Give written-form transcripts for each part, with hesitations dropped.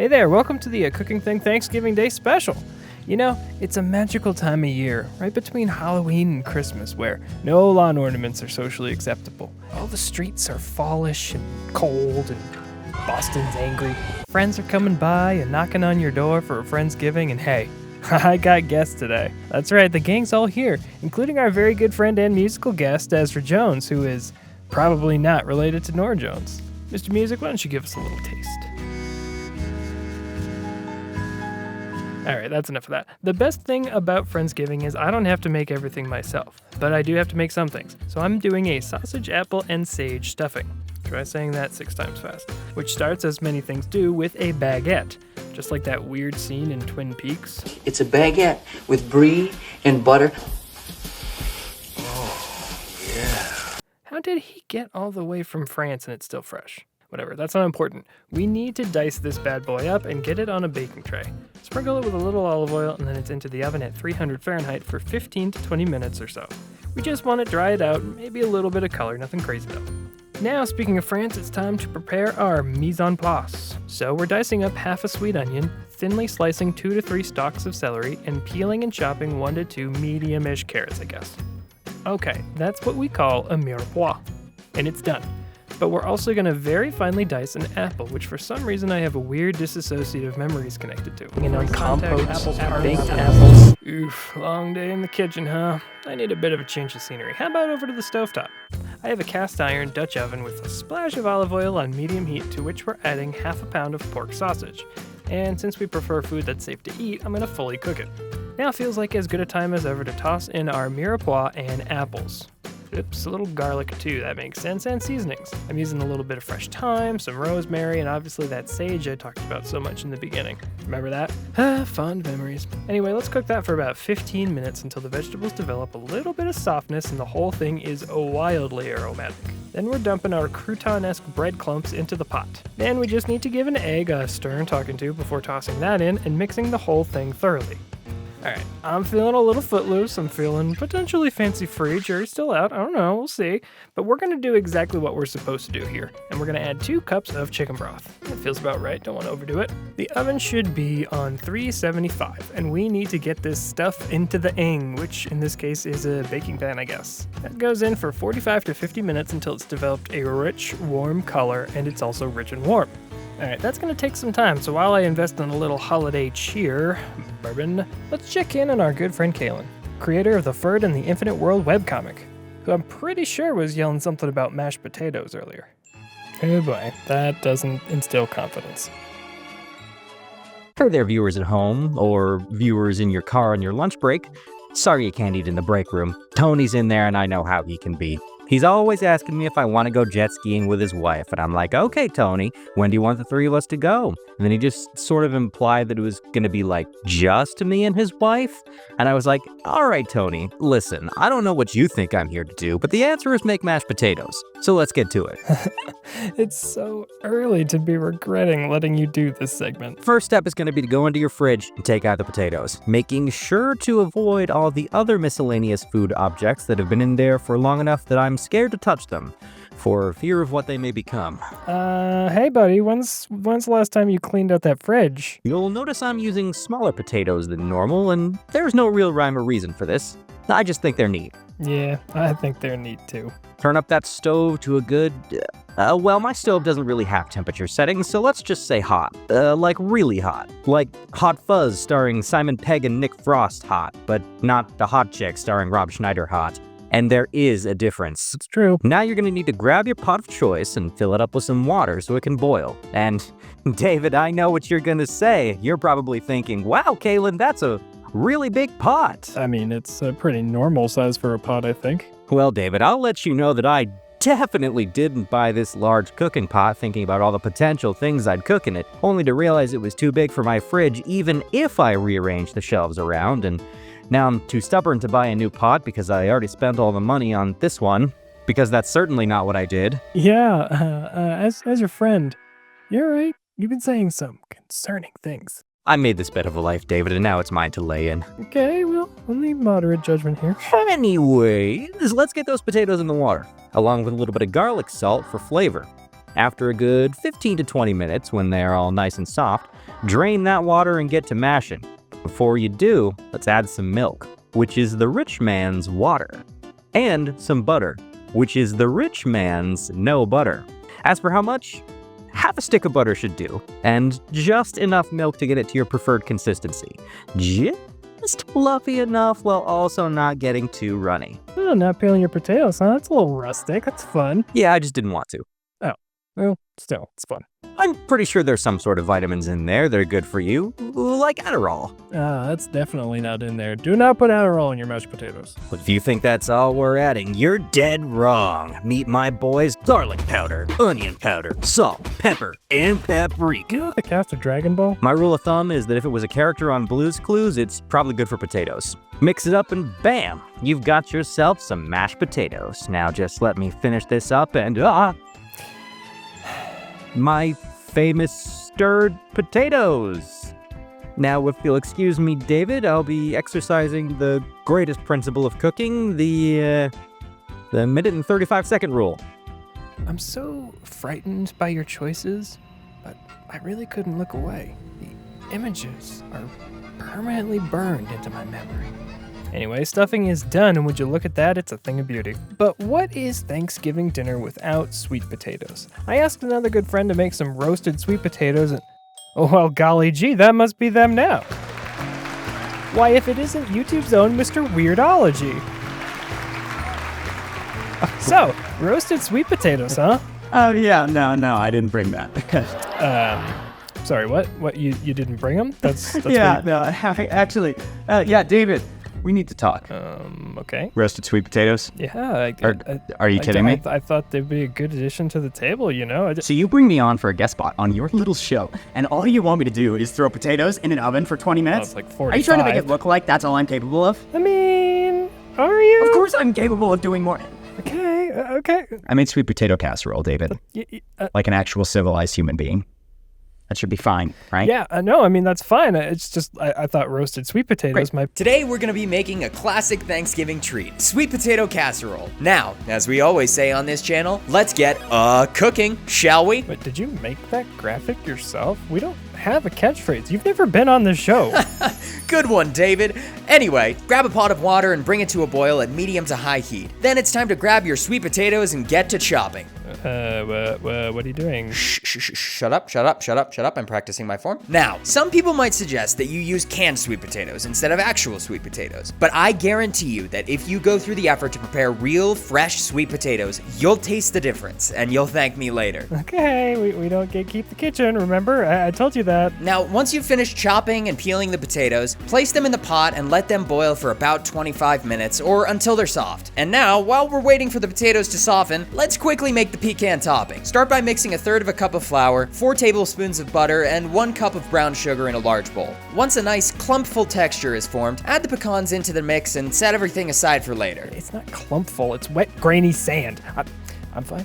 Hey there, welcome to the Cooking Thing Thanksgiving Day special. You know, it's a magical time of year, right between Halloween and Christmas, where no lawn ornaments are socially acceptable. All the streets are fallish and cold, and Boston's angry. Friends are coming by and knocking on your door for a Friendsgiving, and hey, I got guests today. That's right, the gang's all here, including our very good friend and musical guest, Ezra Jones, who is probably not related to Nora Jones. Mr. Music, why don't you give us a little taste? Alright, that's enough of that. The best thing about Friendsgiving is I don't have to make everything myself, but I do have to make some things. So I'm doing a sausage, apple, and sage stuffing. Try saying that 6 times fast. Which starts, as many things do, with a baguette. Just like that weird scene in Twin Peaks. It's a baguette with brie and butter. Oh, yeah. How did he get all the way from France and it's still fresh? Whatever, that's not important. We need to dice this bad boy up and get it on a baking tray. Sprinkle it with a little olive oil and then it's into the oven at 300 Fahrenheit for 15 to 20 minutes or so. We just want to dry it out, maybe a little bit of color, nothing crazy though. Now, speaking of France, it's time to prepare our mise en place. So we're dicing up half a sweet onion, thinly slicing 2 to 3 stalks of celery, and peeling and chopping 1 to 2 medium-ish carrots, I guess. Okay, that's what we call a mirepoix. And it's done. But we're also going to very finely dice an apple, which for some reason I have a weird dissociative memories connected to. You know, compote, baked apples. Oof, long day in the kitchen, huh? I need a bit of a change of scenery. How about over to the stovetop? I have a cast iron Dutch oven with a splash of olive oil on medium heat, to which we're adding half a pound of pork sausage. And since we prefer food that's safe to eat, I'm going to fully cook it. Now feels like as good a time as ever to toss in our mirepoix and apples. Oops, a little garlic too, that makes sense, and seasonings. I'm using a little bit of fresh thyme, some rosemary, and obviously that sage I talked about so much in the beginning. Remember that? Fond memories. Anyway, let's cook that for about 15 minutes until the vegetables develop a little bit of softness and the whole thing is wildly aromatic. Then we're dumping our crouton-esque bread clumps into the pot. Then we just need to give an egg a stir and talking to before tossing that in and mixing the whole thing thoroughly. Alright, I'm feeling a little footloose, I'm feeling potentially fancy-free, jury's still out, I don't know, we'll see. But we're going to do exactly what we're supposed to do here, and we're going to add 2 cups of chicken broth. That feels about right, don't want to overdo it. The oven should be on 375, and we need to get this stuff into the ing, which in this case is a baking pan, I guess. That goes in for 45 to 50 minutes until it's developed a rich, warm color, and it's also rich and warm. Alright, that's going to take some time, so while I invest in a little holiday cheer, bourbon, let's check in on our good friend Caelan, creator of the Ferd and the Infinite World webcomic, who I'm pretty sure was yelling something about mashed potatoes earlier. Oh boy, that doesn't instill confidence. Hey there, viewers at home, or viewers in your car on your lunch break. Sorry you can't eat in the break room. Tony's in there and I know how he can be. He's always asking me if I want to go jet skiing with his wife, and I'm like, okay, Tony, when do you want the 3 of us to go? And then he just sort of implied that it was going to be like just me and his wife, and I was like, all right, Tony, listen, I don't know what you think I'm here to do, but the answer is make mashed potatoes, so let's get to it. It's so early to be regretting letting you do this segment. First step is going to be to go into your fridge and take out the potatoes, making sure to avoid all the other miscellaneous food objects that have been in there for long enough that I'm scared to touch them, for fear of what they may become. Hey buddy, when's the last time you cleaned out that fridge? You'll notice I'm using smaller potatoes than normal, and there's no real rhyme or reason for this. I just think they're neat. Yeah, I think they're neat too. Turn up that stove to a good... well, my stove doesn't really have temperature settings, so let's just say hot. Like really hot. Like Hot Fuzz starring Simon Pegg and Nick Frost hot, but not the Hot Chick starring Rob Schneider hot. And there is a difference. It's true. Now you're gonna need to grab your pot of choice and fill it up with some water so it can boil. And David, I know what you're gonna say. You're probably thinking, wow, Caelan, that's a really big pot. I mean, it's a pretty normal size for a pot, I think. Well, David, I'll let you know that I definitely didn't buy this large cooking pot thinking about all the potential things I'd cook in it, only to realize it was too big for my fridge even if I rearranged the shelves around, and now I'm too stubborn to buy a new pot because I already spent all the money on this one, because that's certainly not what I did. Yeah, as your friend, you're right. You've been saying some concerning things. I made this bed of a life, David, and now it's mine to lay in. Okay, well, only moderate judgment here. Anyways, let's get those potatoes in the water, along with a little bit of garlic salt for flavor. After a good 15 to 20 minutes, when they're all nice and soft, drain that water and get to mashing. Before you do, let's add some milk, which is the rich man's water, and some butter, which is the rich man's no butter. As for how much, half a stick of butter should do, and just enough milk to get it to your preferred consistency. Just fluffy enough while also not getting too runny. Oh, not peeling your potatoes, huh? That's a little rustic. That's fun. Yeah, I just didn't want to. Oh, well, still, it's fun. I'm pretty sure there's some sort of vitamins in there that are good for you, like Adderall. That's definitely not in there. Do not put Adderall in your mashed potatoes. But if you think that's all we're adding, you're dead wrong. Meet my boys: garlic powder, onion powder, salt, pepper, and paprika. You know the cast of Dragon Ball? My rule of thumb is that if it was a character on Blue's Clues, it's probably good for potatoes. Mix it up and bam, you've got yourself some mashed potatoes. Now just let me finish this up and my famous stirred potatoes. Now, if you'll excuse me, David, I'll be exercising the greatest principle of cooking, the minute and 35-second rule. I'm so frightened by your choices, but I really couldn't look away. The images are permanently burned into my memory. Anyway, stuffing is done, and would you look at that, it's a thing of beauty. But what is Thanksgiving dinner without sweet potatoes? I asked another good friend to make some roasted sweet potatoes, and oh well, golly gee, that must be them now. Why, if it isn't YouTube's own Mr. Weirdology. So, roasted sweet potatoes, huh? Oh, yeah, no, I didn't bring that. Sorry, what, you didn't bring them? That's yeah, weird. no, actually, yeah, David, we need to talk. Okay. Roasted sweet potatoes? Yeah. Are you kidding me? I thought they'd be a good addition to the table, you know? So you bring me on for a guest spot on your little show, and all you want me to do is throw potatoes in an oven for 20 minutes? It's like 45. Are you trying to make it look like that's all I'm capable of? I mean, are you? Of course I'm capable of doing more. Okay. I made sweet potato casserole, David. Like an actual civilized human being. That should be fine, right? Yeah, no, I mean, that's fine. It's just, I thought roasted sweet potatoes might... Today we're gonna be making a classic Thanksgiving treat, sweet potato casserole. Now, as we always say on this channel, let's get cooking, shall we? Wait, did you make that graphic yourself? We don't have a catchphrase. You've never been on this show. Good one, David. Anyway, grab a pot of water and bring it to a boil at medium to high heat. Then it's time to grab your sweet potatoes and get to chopping. What are you doing? Shut up. I'm practicing my form. Now, some people might suggest that you use canned sweet potatoes instead of actual sweet potatoes. But I guarantee you that if you go through the effort to prepare real, fresh sweet potatoes, you'll taste the difference, and you'll thank me later. Okay, we don't gatekeep the kitchen, remember? I told you that. Now, once you've finished chopping and peeling the potatoes, place them in the pot and let them boil for about 25 minutes or until they're soft. And now, while we're waiting for the potatoes to soften, let's quickly make the pecan topping. Start by mixing 1/3 cup of flour, 4 tablespoons of butter, and 1 cup of brown sugar in a large bowl. Once a nice clumpful texture is formed, add the pecans into the mix and set everything aside for later. It's not clumpful, it's wet, grainy sand. I'm fine.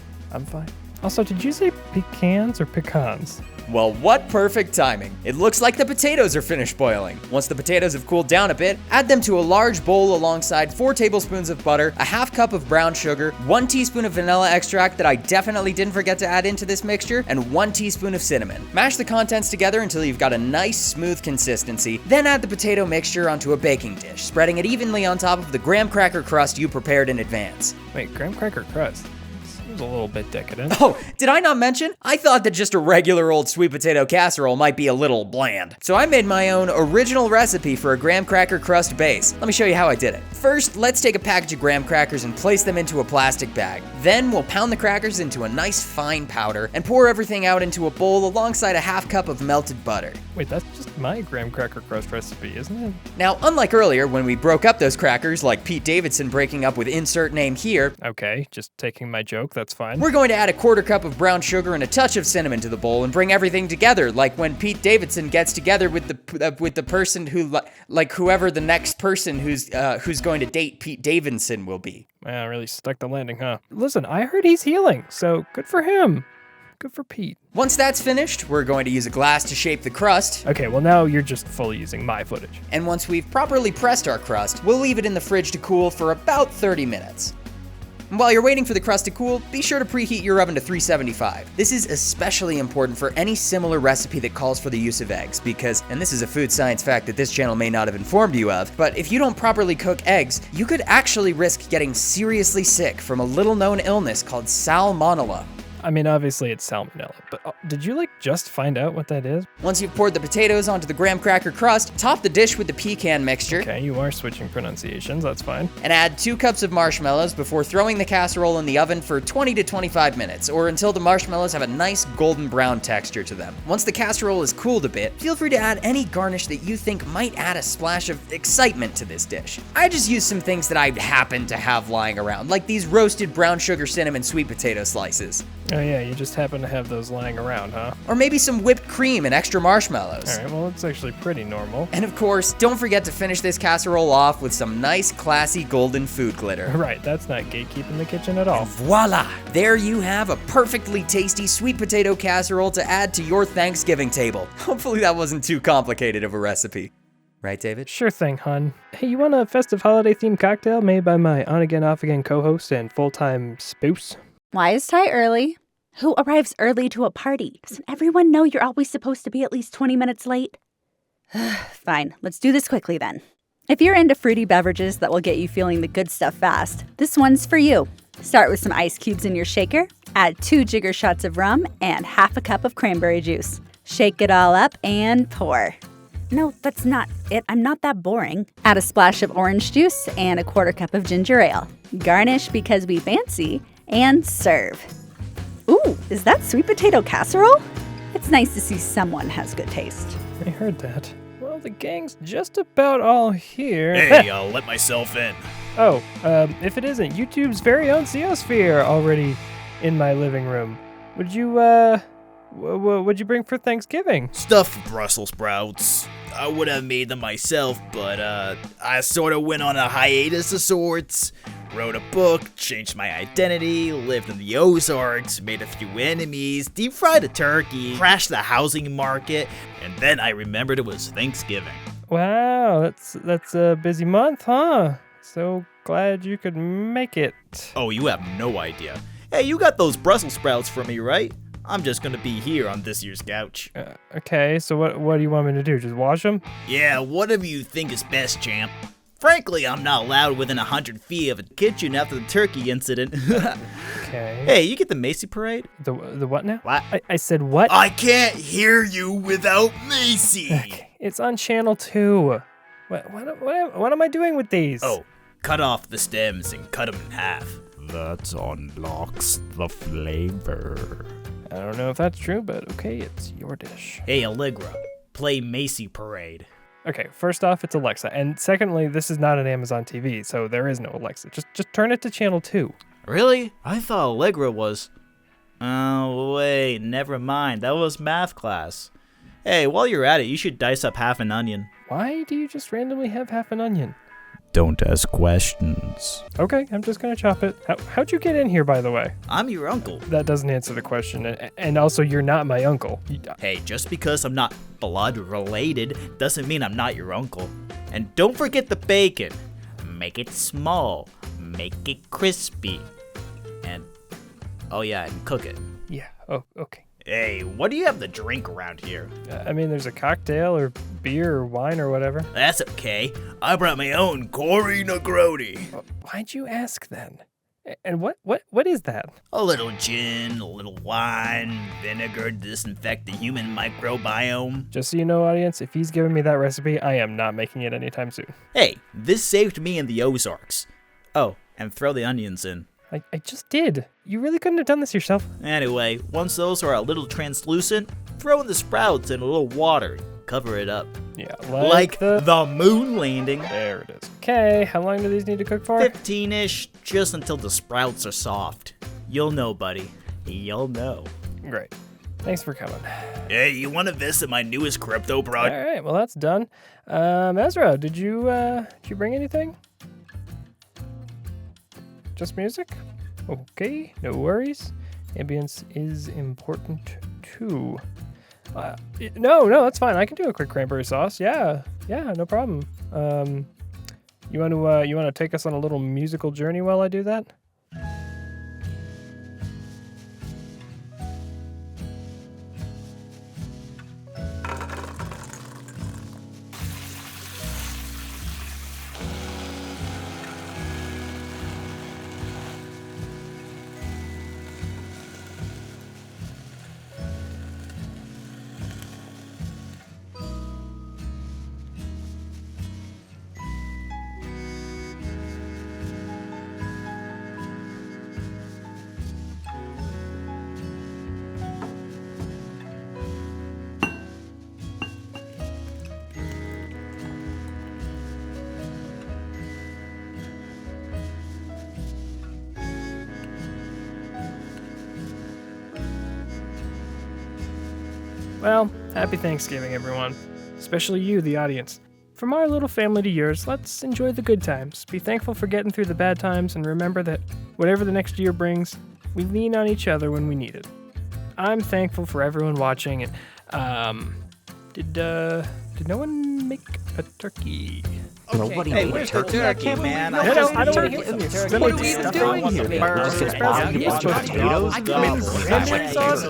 Also, did you say pecans or pecans? Well, what perfect timing. It looks like the potatoes are finished boiling. Once the potatoes have cooled down a bit, add them to a large bowl alongside 4 tablespoons of butter, a 1/2 cup of brown sugar, 1 teaspoon of vanilla extract that I definitely didn't forget to add into this mixture, and 1 teaspoon of cinnamon. Mash the contents together until you've got a nice smooth consistency, then add the potato mixture onto a baking dish, spreading it evenly on top of the graham cracker crust you prepared in advance. Wait, graham cracker crust? Seems a little bit decadent. Oh, did I not mention? I thought that just a regular old sweet potato casserole might be a little bland. So I made my own original recipe for a graham cracker crust base. Let me show you how I did it. First, let's take a package of graham crackers and place them into a plastic bag. Then we'll pound the crackers into a nice fine powder and pour everything out into a bowl alongside a 1/2 cup of melted butter. Wait, that's just my graham cracker crust recipe, isn't it? Now, unlike earlier when we broke up those crackers like Pete Davidson breaking up with insert name here, Okay, just taking my joke, that's fine. we're going to add a 1/4 cup of brown sugar and a touch of cinnamon to the bowl and bring everything together, like when Pete Davidson gets together with the person who, like whoever the next person who's going to date Pete Davidson will be. Wow, really stuck the landing, huh? Listen, I heard he's healing, so good for him. Good for Pete. Once that's finished, we're going to use a glass to shape the crust. Okay, well now you're just fully using my footage. And once we've properly pressed our crust, we'll leave it in the fridge to cool for about 30 minutes. And while you're waiting for the crust to cool, be sure to preheat your oven to 375. This is especially important for any similar recipe that calls for the use of eggs because, and this is a food science fact that this channel may not have informed you of, but if you don't properly cook eggs, you could actually risk getting seriously sick from a little-known illness called salmonella. I mean, obviously it's salmonella, but did you just find out what that is? Once you've poured the potatoes onto the graham cracker crust, top the dish with the pecan mixture. Okay, you are switching pronunciations, that's fine. And add 2 cups of marshmallows before throwing the casserole in the oven for 20 to 25 minutes, or until the marshmallows have a nice golden brown texture to them. Once the casserole is cooled a bit, feel free to add any garnish that you think might add a splash of excitement to this dish. I just used some things that I happen to have lying around, like these roasted brown sugar cinnamon sweet potato slices. Oh yeah, you just happen to have those lying around, huh? Or maybe some whipped cream and extra marshmallows. Alright, well it's actually pretty normal. And of course, don't forget to finish this casserole off with some nice, classy golden food glitter. Right, that's not gatekeeping the kitchen at all. Voila! There you have a perfectly tasty sweet potato casserole to add to your Thanksgiving table. Hopefully that wasn't too complicated of a recipe. Right, David? Sure thing, hun. Hey, you want a festive holiday-themed cocktail made by my on-again, off-again co-host and full-time spouse? Why is Ty early? Who arrives early to a party? Doesn't everyone know you're always supposed to be at least 20 minutes late? Fine, let's do this quickly then. If you're into fruity beverages that will get you feeling the good stuff fast, this one's for you. Start with some ice cubes in your shaker, add 2 jigger shots of rum, and half a cup of cranberry juice. Shake it all up and pour. No, that's not it. I'm not that boring. Add a splash of orange juice and a 1/4 cup of ginger ale. Garnish because we fancy, and serve. Ooh, is that sweet potato casserole? It's nice to see someone has good taste. I heard that. Well, the gang's just about all here. Hey, I'll let myself in. Oh, if it isn't YouTube's very own Geosphere already in my living room, would you, what'd you bring for Thanksgiving? Stuffed Brussels sprouts. I would have made them myself, but I sort of went on a hiatus of sorts. Wrote a book, changed my identity, lived in the Ozarks, made a few enemies, deep fried a turkey, crashed the housing market, and then I remembered it was Thanksgiving. Wow, that's a busy month, huh? So glad you could make it. Oh, you have no idea. Hey, you got those Brussels sprouts for me, right? I'm just gonna be here on this year's couch. Okay, so what do you want me to do? Just wash them? Yeah, whatever you think is best, champ. Frankly, I'm not allowed within 100 feet of a kitchen after the turkey incident. Okay. Hey, you get the Macy parade? The what now? What? I said what? I can't hear you without Macy. Okay, it's on channel 2. What am I doing with these? Oh, cut off the stems and cut them in half. That unlocks the flavor. I don't know if that's true, but okay, it's your dish. Hey, Allegra, play Macy parade. Okay, first off, it's Alexa, and secondly, this is not an Amazon TV, so there is no Alexa. Just turn it to channel 2. Really? I thought Allegra was... Oh, wait, never mind. That was math class. Hey, while you're at it, you should dice up half an onion. Why do you just randomly have half an onion? Don't ask questions. Okay, I'm just gonna chop it. How'd you get in here, by the way? I'm your uncle. That doesn't answer the question, and also, you're not my uncle. Hey, just because I'm not blood related doesn't mean I'm not your uncle. And don't forget the bacon. Make it small. Make it crispy. And, oh yeah, and cook it. Yeah, oh, okay. Hey, what do you have to drink around here? I mean, there's a cocktail or beer or wine or whatever. That's okay. I brought my own Cory Negroni. Why'd you ask then? And what is that? A little gin, a little wine, vinegar to disinfect the human microbiome. Just so you know, audience, if he's giving me that recipe, I am not making it anytime soon. Hey, this saved me in the Ozarks. Oh, and throw the onions in. I just did. You really couldn't have done this yourself. Anyway, once those are a little translucent, throw in the sprouts in a little water. Cover it up. Yeah, like the moon landing. There it is. Okay, how long do these need to cook for? 15-ish, just until the sprouts are soft. You'll know, buddy. You'll know. Great. Thanks for coming. Hey, you want to visit my newest crypto project? All right, well, that's done. Ezra, did you bring anything? Just music? Okay, no worries. Ambience is important too. No, that's fine. I can do a quick cranberry sauce. Yeah, no problem. You want to take us on a little musical journey while I do that? Well, happy Thanksgiving, everyone. Especially you, the audience. From our little family to yours, let's enjoy the good times. Be thankful for getting through the bad times, and remember that whatever the next year brings, we lean on each other when we need it. I'm thankful for everyone watching, and, did no one make a turkey? Nobody made a turkey. man? I don't want to hear What are we even doing here? We're just gonna potatoes? Potatoes?